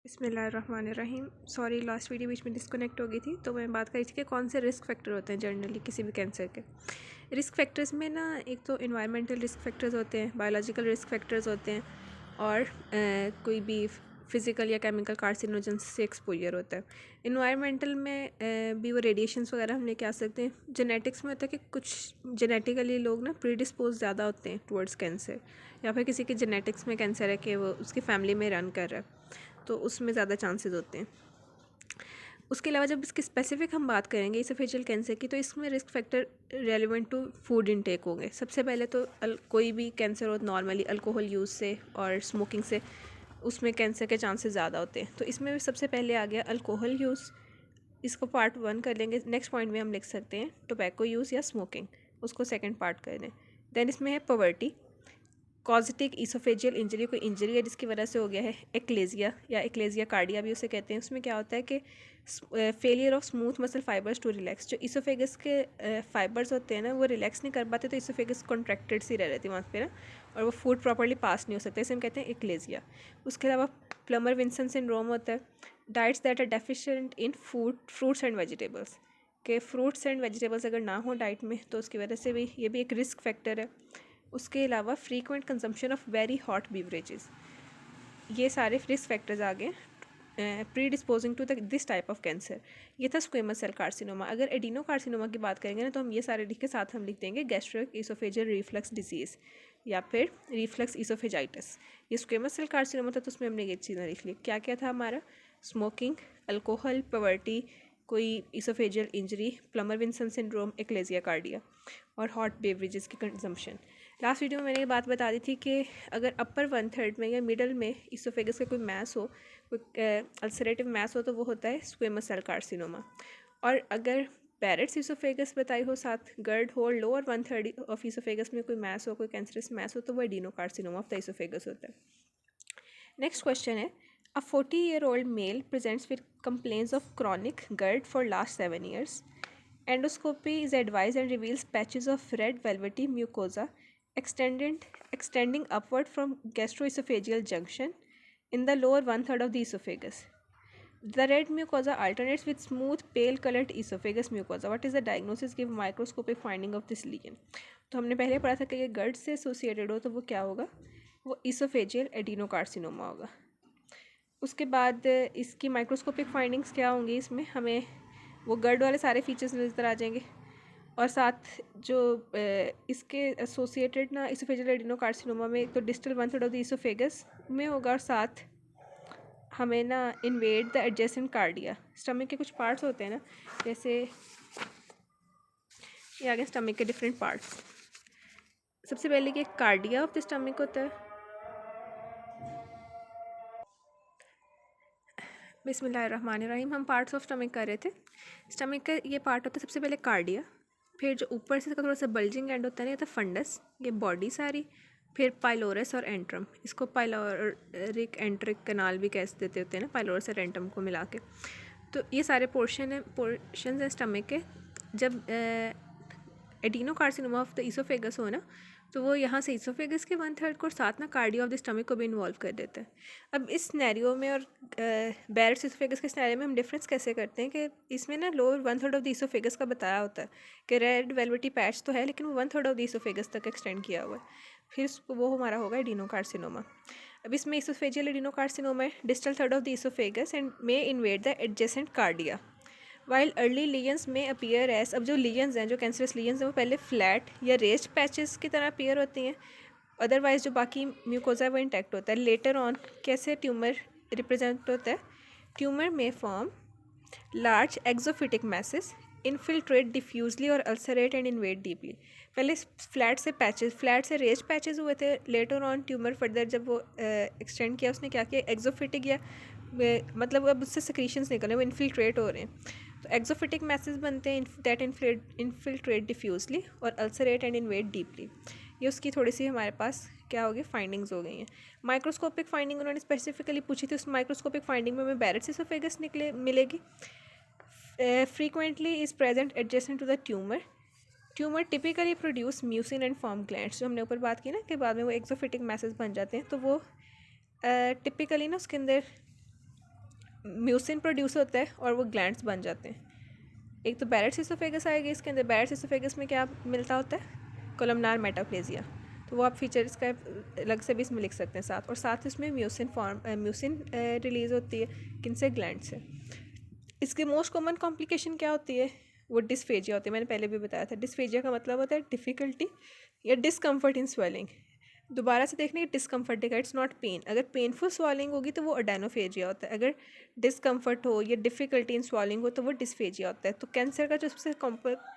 बिस्मिल्लाहिर्रहमानिर्रहीम। Sorry, last video बीच में disconnect हो गई थी। तो मैं बात कर रही थी कि कौन से रिस्क फैक्टर होते हैं जनरली किसी भी कैंसर के। रिस्क फैक्टर्स में ना एक तो इन्वायरमेंटल रिस्क फैक्टर्स होते हैं, बायोलॉजिकल रिस्क फैक्टर्स होते हैं और कोई भी फिज़िकल या केमिकल कार्सिनोजन से एक्सपोजर होता है। इन्वायरमेंटल में भी वो रेडिएशंस वगैरह हम लेके आ सकते हैं। जेनेटिक्स में होता है कि कुछ जेनेटिकली लोग ना प्रीडिस्पोज ज़्यादा होते हैं टुवर्ड्स कैंसर, या फिर किसी के जेनेटिक्स में कैंसर है कि वो उसकी फैमिली में रन कर रहा है, तो उसमें ज़्यादा चांसेस होते हैं। उसके अलावा जब इसकी स्पेसिफिक हम बात करेंगे इसोफेजियल कैंसर की, तो इसमें risk factor relevant to food intake होंगे। सबसे पहले तो कोई भी कैंसर हो नॉर्मली अल्कोहल यूज़ से और स्मोकिंग से, उसमें कैंसर के चांसेस ज़्यादा होते हैं। तो इसमें सबसे पहले आ गया अल्कोहल यूज़, इसको पार्ट 1 कर लेंगे। नेक्स्ट पॉइंट में हम लिख सकते हैं टोबैको यूज़ या स्मोकिंग, उसको सेकेंड पार्ट कर दें। देन इसमें है पॉवर्टी, कॉजिटिक इसोफेजियल इंजरी, कोई इंजरी है जिसकी वजह से हो गया है एक्लेजिया या एक्लेजिया कार्डिया भी उसे कहते हैं। उसमें क्या होता है कि failure of smooth muscle fibres to relax, जो इसोफेगस के फाइबर्स होते हैं ना वो रिलैक्स नहीं कर पाते, तो इसोफेगस कॉन्ट्रैक्टेड सी रह रहती है वहाँ पे ना, और वो फूड प्रॉपर्ली पास नहीं हो सकता, इसे हम कहते हैं एक्लेजिया। उसके अलावा प्लमर विंसन सिंड्रोम होता है, diets that are deficient in food fruits and vegetables, के फ्रूट्स एंड वेजिटेबल्स अगर ना हो डाइट में तो उसकी वजह से भी ये भी एक रिस्क फैक्टर है। उसके अलावा frequent consumption of very hot beverages, ये सारे रिस्क फैक्टर्स आ गए predisposing to this type of cancer. ये था स्क्वेमस सेल कार्सिनोमा। अगर एडिनो कार्सिनोमा की बात करेंगे ना, तो हम ये सारे लिख के साथ हम लिख देंगे गैस्ट्रिक इसोफेजियल रिफ्लक्स डिजीज़ या फिर रिफ्लक्स इसोफेजाइटिस। ये स्क्वेमस सेल कार्सिनोमा था, तो उसमें हमने ये चीज़ें लिख ली। क्या क्या था हमारा? स्मोकिंग, अल्कोहल, पॉवर्टी, कोई oesophageal injury, Plummer Vinson syndrome, achalasia cardia और हॉट बेवरेजेस की कंजम्पशन। लास्ट वीडियो में मैंने ये बात बता दी थी कि अगर अपर 1/3 में या मिडल में इसोफेगस का कोई मैस हो, कोई अल्सरेटिव मैस हो, तो वो होता है स्क्वेमस सेल कार्सिनोमा। और अगर पैरेट्स इसोफेगस बताई हो साथ गर्ड हो, लोअर 1/3 ऑफ इसोफेगस में कोई मैस हो, कोई कैंसरस मैस हो, तो वो adenocarcinoma of the oesophagus होता है। नेक्स्ट क्वेश्चन है, a 40-year-old male presents with complaints of chronic GERD for last 7 years. Endoscopy is advised and reveals patches of red velvety mucosa extending upward from gastroesophageal junction in the lower 1/3 of the esophagus. The red mucosa alternates with smooth pale colored esophagus mucosa. What is the diagnosis? Give microscopic finding of this lesion. तो हमने पहले पढ़ा था कि ये गर्ड से associated हो तो वो क्या होगा? वो इसोफेजियल एडिनोकार्सिनोमा होगा। उसके बाद इसकी माइक्रोस्कोपिक फाइंडिंग्स क्या होंगी? इसमें हमें वो गर्ड वाले सारे फीचर्स नज़र आ जाएंगे, और साथ जो इसके एसोसिएटेड ना इसोफेजियल एडिनोकार्सिनोमा में एक तो डिस्टल 1/3 ऑफ द इसोफेगस में होगा, और साथ हमें ना invade the adjacent cardia. Stomach के कुछ पार्ट्स होते हैं ना, जैसे ये आ गए स्टमक के डिफरेंट पार्ट्स। सबसे पहले कि कार्डिया ऑफ द स्टमक होता है। बिस्मिल्लाहिर्रहमानिर्रहीम। हम पार्ट्स ऑफ स्टमक कर रहे थे। स्टमक का ये पार्ट होता है सबसे पहले कार्डिया, फिर जो ऊपर से थोड़ा सा बल्जिंग एंड होता है ना, ये तो फंडस, ये बॉडी सारी, फिर पाइलोरस और एंट्रम। इसको पाइलोरिक एंट्रिक कनाल भी कह देते होते हैं ना, पाइलोरस और एंट्रम को मिला के। तो ये सारे पोर्शन हैं स्टमक के। जब एडिनोकार्सिनोमा ऑफ द इसोफेगस हो ना, तो वो यहाँ से इसोफेगस के 1/3 को साथ ना कार्डियो ऑफ द स्टमक को भी इन्वॉल्व कर देता है। अब इस सिनेरियो में और बैरेट्स इसोफेगस के सिनेरियो में हम डिफरेंस कैसे करते हैं कि इसमें ना लोअर 1/3 ऑफ द इसोफेगस का बताया होता है कि रेड वेलवेटी पैच तो है, लेकिन वो 1/3 ऑफ द इसोफेगस तक एक्सटेंड किया हुआ है। फिर वो हमारा होगा एडिनोकार्सिनोमा। अब इसमें इसोफेजियल एडिनोकार्सिनोमा है, distal 1/3 of the oesophagus and may invade the adjacent cardia, while early lesions में अपीयर एस। अब जो लीजन्स हैं, जो कैंसरस लीजन्स हैं, वो पहले फ्लैट या रेस्ड पैचेस की तरह अपीयर होती हैं, अदरवाइज जो बाकी म्यूकोजा है वो इंटैक्ट होता है। लेटर ऑन कैसे ट्यूमर रिप्रेजेंट होता है? ट्यूमर में form large exophytic masses, infiltrate diffusely और अल्सरेट एंड इन्वेड डीपली। पहले फ्लैट से रेस्ड पैचेस हुए थे। लेटर ऑन ट्यूमर फर्दर जब वो एक्सटेंड किया, उसने क्या किया? एक्सोफिटिक या मतलब अब उससे सिक्रीशंस निकल रहे हैं, वो इनफिल्ट्रेट हो रहे हैं। तो एक्सोफिटिक मैसेज बनते हैं दैट इनफिल्ट्रेट डिफ्यूजली और अल्सरेट एंड इन्वेड डीपली। ये उसकी थोड़ी सी हमारे पास क्या हो गई? फाइंडिंग्स हो गई हैं। माइक्रोस्कोपिक फाइंडिंग उन्होंने स्पेसिफिकली पूछी थी, उस माइक्रोस्कोपिक फाइंडिंग में हमें बैरेट्स इसोफेगस मिलेगी। Frequently is present adjacent to the tumour typically produce mucin and form glands, जो हमने ऊपर बात की ना कि बाद में वो एक्सोफिटिक मैसेज बन जाते हैं। तो वो टिपिकली ना उसके अंदर म्यूसिन प्रोड्यूस होता है और वो ग्लैंड्स बन जाते हैं। एक तो बैरेट्स एसोफेगस आएगा इसके अंदर। बैरेट्स एसोफेगस में क्या मिलता होता है, कोलमनार मेटाप्लेजिया, तो वो आप फीचर इसका अलग से भी इसमें लिख सकते हैं साथ। और साथ इसमें म्यूसिन रिलीज़ होती है, किन से, ग्लैंड से। इसकी मोस्ट कॉमन कॉम्प्लिकेशन क्या होती है, वो डिस्फेजिया होती है। मैंने पहले भी बताया था, डिस्फेजिया का मतलब होता है डिफ़िकल्टी या डिस्कम्फर्ट इन स्वेलिंग। दोबारा से देखने की डिस्कम्फर्ट देगा, इट्स नॉट पेन। अगर पेनफुल स्वॉलिंग होगी तो वो अडेनोफेजिया होता है, अगर डिस्कम्फर्ट हो या डिफ़िकल्टी इन स्वॉलिंग हो तो वो डिस्फेजिया होता है। तो कैंसर का जो सबसे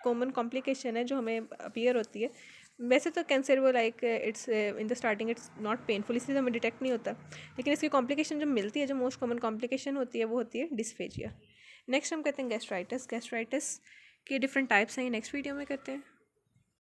कॉमन कॉम्प्लिकेशन है जो हमें अपीयर होती है, वैसे तो कैंसर वो like it's in the starting it's not painful, इसलिए हमें डिटेक्ट नहीं होता, लेकिन इसकी कॉम्प्लिकेशन जो मिलती है, जो मोस्ट कॉमन कॉम्प्लिकेशन होती है वो होती है डिस्फेजिया। नेक्स्ट हम कहते हैं गैस्ट्राइटिस। गैस्ट्राइटिस के डिफरेंट टाइप्स हैं, नेक्स्ट वीडियो में करते हैं।